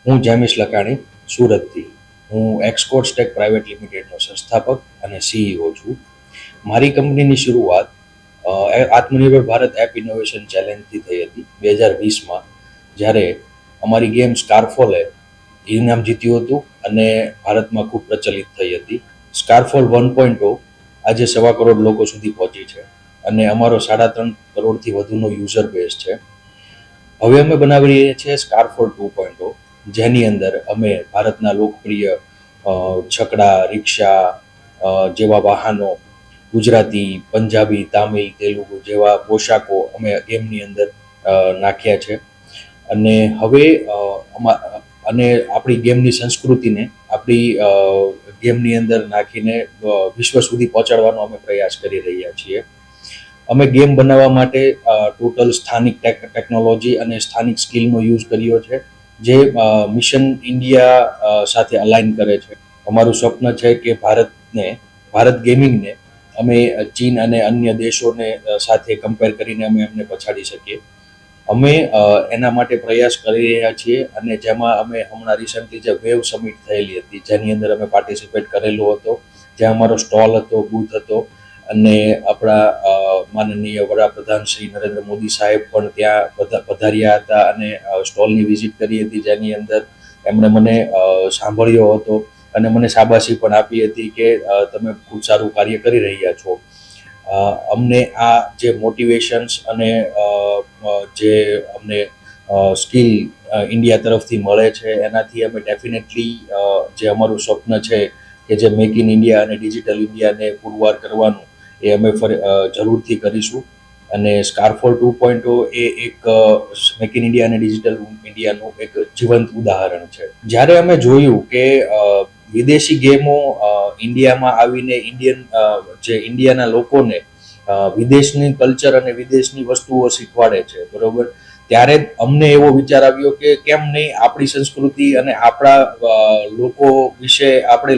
હું જેમિશ લકાણી સુરતથી. હું એક્સકોર્ટ્સ ટેક પ્રાઇવેટ લિમિટેડનો સંસ્થાપક અને સીઈઓ છું. મારી કંપનીની શરૂઆત આત્મનિર્ભર ભારત એપ ઇનોવેશન ચેલેન્જથી થઈ હતી 2020માં, જ્યારે અમારી ગેમ સ્કારફોલે ઇનામ જીત્યું હતું અને ભારતમાં ખૂબ પ્રચલિત થઈ હતી. સ્કારફોલ 1.0 આજે 1.25 કરોડ લોકો સુધી પહોંચી છે અને અમારો 3.5 કરોડથી વધુનો યુઝર બેઝ છે. હવે અમે બનાવી રહ્યા છીએ સ્કારફોલ 2.0, જેની અંદર અમે ભારતના લોકપ્રિય છકડા, રિક્ષા જેવા વાહનો, ગુજરાતી, પંજાબી, તામિલ, તેલુગુ જેવા પોશાકો અમે ગેમની અંદર નાખ્યા છે. અને હવે અને આપણી ગેમની સંસ્કૃતિને આપણી ગેમની અંદર નાખીને વિશ્વ સુધી પહોંચાડવાનો અમે પ્રયાસ કરી રહ્યા છીએ. અમે ગેમ બનાવવા માટે ટોટલ સ્થાનિક ટેકનોલોજી અને સ્થાનિક સ્કિલનો યુઝ કર્યો છે, જે મિશન ઇન્ડિયા સાથે અલાઇન કરે છે. અમારું સ્વપ્ન છે કે ભારત ગેમિંગને અમે ચીન અને અન્ય દેશોને સાથે કમ્પેર કરીને અમે એમને પછાડી શકીએ. અમે એના માટે પ્રયાસ કરી રહ્યા છીએ અને જેમાં અમે હમણાં રિસન્ટલી જે વેવ સમિટ થયેલી હતી, જેની અંદર અમે પાર્ટિસિપેટ કરેલો હતો, જ્યાં અમારો સ્ટોલ હતો, બૂથ હતો અને આપણા માનનીય વડાપ્રધાન શ્રી નરેન્દ્ર મોદી સાહેબ પણ ત્યાં પધાર્યા હતા અને સ્ટોલની વિઝિટ કરી હતી, જેની અંદર એમણે મને સાંભળ્યો હતો અને મને શાબાશી પણ આપી હતી કે તમે ખૂબ સારું કાર્ય કરી રહ્યા છો. અમને આ જે મોટિવેશન્સ અને જે અમને સ્કિલ ઇન્ડિયા તરફથી મળે છે, એનાથી અમે ડેફિનેટલી જે અમારું સ્વપ્ન છે કે જે મેક ઇન ઇન્ડિયા અને ડિજિટલ ઇન્ડિયાને પુરવાર કરવાનું, એ અમે જરૂરથી કરીશું. અને સ્કારફોલ 2.0 એ એક મેક ઇન ઇન્ડિયા અને ડિજિટલ ઇન્ડિયાનું એક જીવંત ઉદાહરણ છે. જ્યારે અમે જોયું કે વિદેશી ગેમો ઇન્ડિયામાં આવીને ઇન્ડિયાના લોકોને વિદેશની કલ્ચર અને વિદેશની વસ્તુઓ શીખવાડે છે, બરોબર, ત્યારે અમને એવો વિચાર આવ્યો કે કેમ નહીં આપણી સંસ્કૃતિ અને આપણા લોકો વિશે આપણે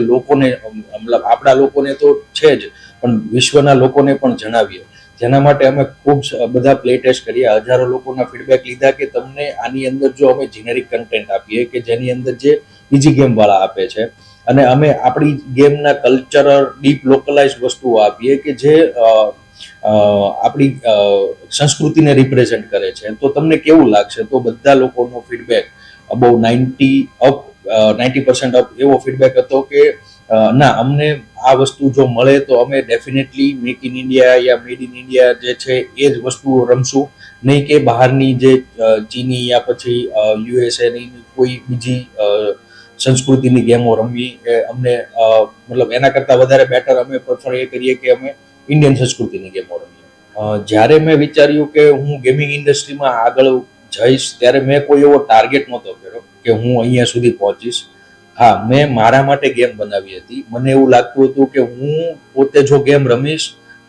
આપણા લોકોને તો છે જ, પણ વિશ્વના લોકોને પણ જણાવીએ. જેના માટે અમે ખૂબ બધા પ્લે ટેસ્ટ કર્યા, હજારો લોકોના ફીડબેક લીધા કે તમને આની અંદર જો અમે જેનેરિક કન્ટેન્ટ આપીએ કે જેની અંદર જે બીજી ગેમવાળા આપે છે, અને અમે આપણી ગેમના કલ્ચરલ ડીપ લોકલાઇઝ વસ્તુઓ આપીએ કે જે આપણી સંસ્કૃતિને રિપ્રેઝેન્ટ કરે છે, તો તમને કેવું લાગશે? તો બધા લોકોનો ફીડબેક અબાઉ 90% અપ એવો ફીડબેક હતો કે ના, અમને આ વસ્તુ જો મળે તો અમે definitely make in India yeah made in India જે છે એ જ વસ્તુઓ રમશું, નહીં કે બહારની જે ચીની યા પછી યુએસએની કોઈ બીજી સંસ્કૃતિની ગેમો રમવી. અમને મતલબ એના કરતાં વધારે બેટર અમે પ્રેફર એ કરીએ કે અમે ઇન્ડિયન સંસ્કૃતિની ગેમો રમીએ. જ્યારે મેં વિચાર્યું કે હું ગેમિંગ ઇન્ડસ્ટ્રીમાં આગળ જઈશ, ત્યારે મેં કોઈ એવો ટાર્ગેટ નહોતો કર્યો કે હું અહીંયા સુધી પહોંચીશ. હા, મેં મારા માટે ગેમ બનાવી હતી. મને એવું લાગતું હતું કે હું પોતે જો ગેમ રમીશ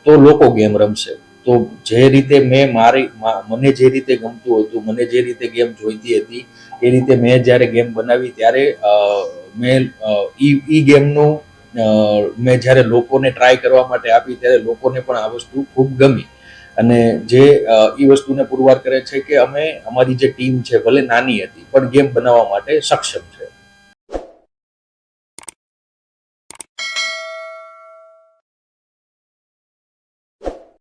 તો લોકો ગેમ રમશે. તો જે રીતે મને જે રીતે ગમતું હતું, મને જે રીતે ગેમ જોઈતી હતી, એ રીતે મેં જ્યારે ગેમ બનાવી ત્યારે મેં ગેમનું મેં જ્યારે લોકોને ટ્રાય કરવા માટે આપી, ત્યારે લોકોને પણ આ વસ્તુ ખૂબ ગમી. અને જે એ વસ્તુને પુરવાર કરે છે કે અમારી જે ટીમ છે ભલે નાની હતી પણ ગેમ બનાવવા માટે સક્ષમ છે.